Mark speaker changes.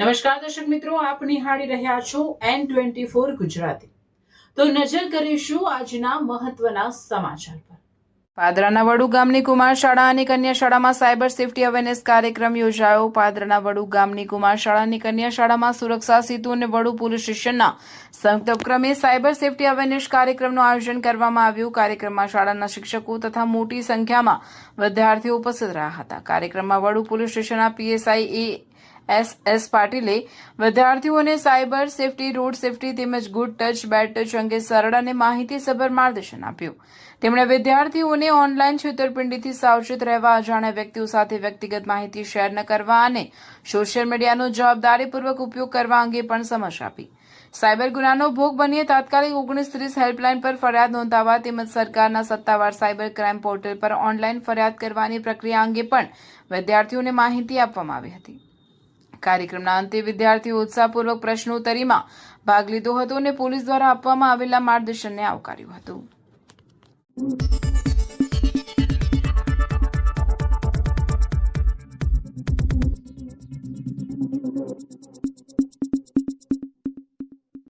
Speaker 1: નમસ્કાર દર્શક મિત્રો, આપ નિહાળી રહ્યા છો N24 ગુજરાતી। તો નજર કરીશું આજના મહત્વના સમાચાર પર। પાદરાના વડુ ગામની કુમાર શાળા અને કન્યા શાળામાં સાયબર સેફટી અવેરનેસ કાર્યક્રમ યોજાયો। પાદરાના વડુ ગામની કુમાર શાળા અને કન્યા શાળામાં સુરક્ષા સેતુ અને વડુ પોલીસ સ્ટેશનના સંયુક્ત ઉપક્રમે સાયબર સેફટી અવેરનેસ કાર્યક્રમનું આયોજન કરવામાં આવ્યું। કાર્યક્રમમાં શાળાના શિક્ષકો તથા મોટી સંખ્યામાં વિદ્યાર્થીઓ ઉપસ્થિત રહ્યા હતા। કાર્યક્રમમાં વડુ પોલીસ સ્ટેશનના PSI SS પાટીલે વિદ્યાર્થીઓને સાયબર સેફટી, રોડ સેફટી તેમજ ગુડ ટચ, બેડ ટચ અંગે સરળ અને માહિતીસભર માર્ગદર્શન આપ્યું। તેમણે વિદ્યાર્થીઓને ઓનલાઈન છેતરપિંડીથી સાવચેત રહેવા, અજાણ્યા વ્યક્તિઓ સાથે વ્યક્તિગત માહિતી શેર ન કરવા અને સોશિયલ મીડિયાનો જવાબદારીપૂર્વક ઉપયોગ કરવા અંગે પણ સમજ આપી। સાયબર ગુનાનો ભોગ બનીએ તાત્કાલિક 1930 હેલ્પલાઇન પર ફરિયાદ નોંધાવવા તેમજ સરકારના સત્તાવાર સાયબર ક્રાઇમ પોર્ટલ પર ઓનલાઈન ફરિયાદ કરવાની પ્રક્રિયા અંગે પણ વિદ્યાર્થીઓને માહિતી આપવામાં આવી હતી। કાર્યક્રમના અંતે વિદ્યાર્થીઓ ઉત્સાહપૂર્વક પ્રશ્નોત્તરીમાં ભાગ લીધો હતો અને પોલીસ દ્વારા આપવામાં આવેલા માર્ગદર્શનને આવકાર્યું હતું।